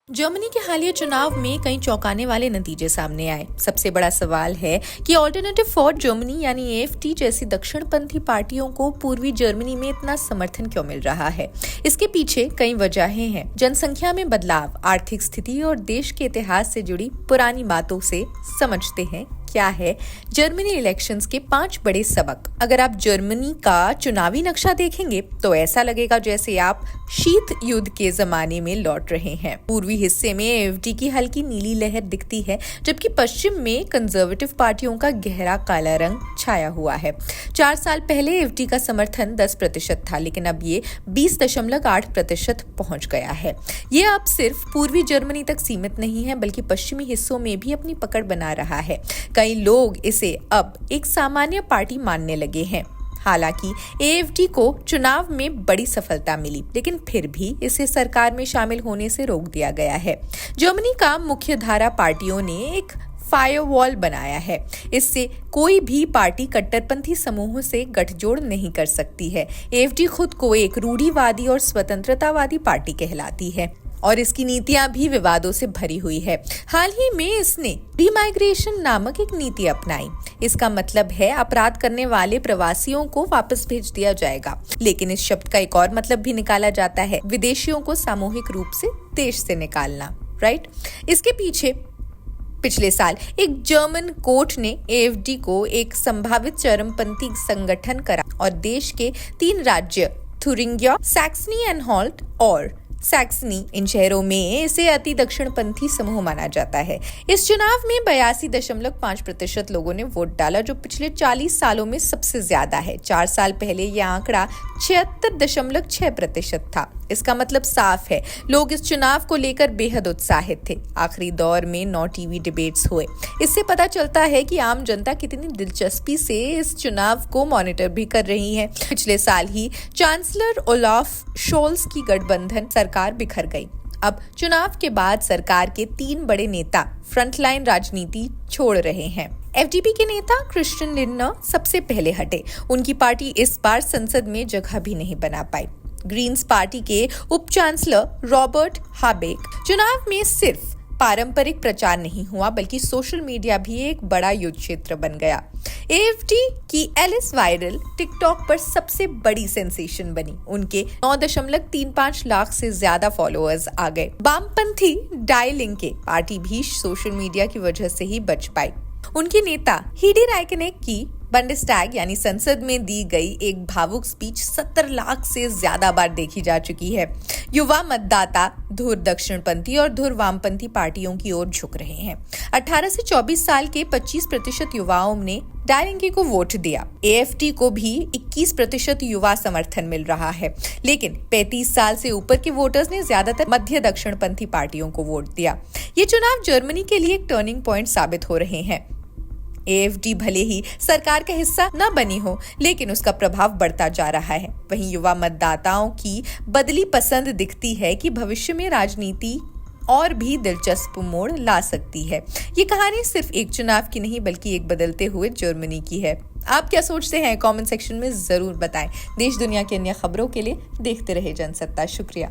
Germany के हालिया चुनाव में कई चौंकाने वाले नतीजे सामने आए। सबसे बड़ा सवाल है कि ऑल्टरनेटिव फॉर जर्मनी यानी एएफडी जैसी दक्षिणपंथी पार्टियों को पूर्वी जर्मनी में इतना समर्थन क्यों मिल रहा है। इसके पीछे कई वजहें हैं। जनसंख्या में बदलाव, आर्थिक स्थिति और देश के इतिहास से जुड़ी पुरानी बातों से समझते हैं क्या है जर्मनी इलेक्शंस के 5 बड़े सबक। अगर आप जर्मनी का चुनावी नक्शा देखेंगे तो ऐसा लगेगा जैसे आप शीत युद्ध के जमाने में लौट रहे हैं। पूर्वी हिस्से में एएफडी की हल्की नीली लहर दिखती है, जबकि पश्चिम में कंजर्वेटिव पार्टियों का गहरा काला रंग छाया हुआ है। 4 साल पहले एएफडी का समर्थन 10% था, लेकिन अब ये 20.8% पहुंच गया है। ये अब सिर्फ पूर्वी जर्मनी तक सीमित नहीं है, बल्कि पश्चिमी हिस्सों में भी अपनी पकड़ बना रहा है। कई लोग इसे अब एक सामान्य पार्टी मानने लगे हैं। हालांकि एएफडी को चुनाव में बड़ी सफलता मिली, लेकिन फिर भी इसे सरकार में शामिल होने से रोक दिया गया है। जर्मनी का मुख्य धारा पार्टियों ने एक फायरवॉल बनाया है। इससे कोई भी पार्टी कट्टरपंथी समूहों से गठजोड़ नहीं कर सकती है। एएफडी खुद को एक रूढ़िवादी और स्वतंत्रतावादी पार्टी कहलाती है और इसकी नीतियां भी विवादों से भरी हुई है। हाल ही में इसने रीमाइग्रेशन नामक एक नीति अपनाई। इसका मतलब है अपराध करने वाले प्रवासियों को वापस भेज दिया जाएगा। लेकिन इस शब्द का एक और मतलब भी निकाला जाता है, विदेशियों को सामूहिक रूप से देश से निकालना, राइट। इसके पीछे पिछले साल एक जर्मन कोर्ट ने एएफडी को एक संभावित चरमपंथी संगठन करार और देश के 3 राज्य थुरिंगिया, सैक्सनी एनहाल्ट और सैक्सनी, इन शहरों में इसे अति दक्षिणपंथी समूह माना जाता है। इस चुनाव में 82.5% लोगों ने वोट डाला, जो पिछले 40 सालों में सबसे ज्यादा है। 4 साल पहले यह आंकड़ा 76.6% था। इसका मतलब साफ है, लोग इस चुनाव को लेकर बेहद उत्साहित थे। आखिरी दौर में 9 टीवी डिबेट्स हुए। इससे पता चलता है कि आम जनता कितनी दिलचस्पी से इस चुनाव को मॉनिटर भी कर रही है। पिछले साल ही चांसलर ओलाफ शोल्स की गठबंधन सरकार बिखर गई। अब चुनाव के बाद सरकार के 3 बड़े नेता फ्रंटलाइन राजनीति छोड़ रहे हैं। एफडीपी के नेता क्रिस्टियन लिंडनर सबसे पहले हटे। उनकी पार्टी इस बार संसद में जगह भी नहीं बना पाई। ग्रीन्स पार्टी के उप चांसलर रॉबर्ट हाबेक चुनाव में सिर्फ पारंपरिक प्रचार नहीं हुआ, बल्कि सोशल मीडिया भी एक बड़ा युद्ध क्षेत्र बन गया। एएफडी की एलिस वायरल टिकटॉक पर सबसे बड़ी सेंसेशन बनी। उनके 9.35 लाख से ज्यादा फॉलोअर्स आ गए। वामपंथी डाई लिंके पार्टी भी सोशल मीडिया की वजह से ही बच पाई। उनके नेता हीडी राइकनेक की बंडेस्टैग यानी संसद में दी गई एक भावुक स्पीच 70 लाख से ज्यादा बार देखी जा चुकी है। युवा मतदाता धुर दक्षिणपंथी और धुर वामपंथी पार्टियों की ओर झुक रहे हैं। 18 से 24 साल के 25% युवाओं ने डायलिंके को वोट दिया। एएफडी को भी 21% युवा समर्थन मिल रहा है, लेकिन 35 साल से ऊपर के वोटर्स ने ज्यादातर मध्य दक्षिणपंथी पार्टियों को वोट दिया। ये चुनाव जर्मनी के लिए एक टर्निंग पॉइंट साबित हो रहे हैं। एएफडी भले ही सरकार का हिस्सा न बनी हो, लेकिन उसका प्रभाव बढ़ता जा रहा है। वहीं युवा मतदाताओं की बदली पसंद दिखती है कि भविष्य में राजनीति और भी दिलचस्प मोड़ ला सकती है। ये कहानी सिर्फ एक चुनाव की नहीं, बल्कि एक बदलते हुए जर्मनी की है। आप क्या सोचते हैं? कमेंट सेक्शन में जरूर बताएं। देश दुनिया की अन्य खबरों के लिए देखते रहे जनसत्ता। शुक्रिया।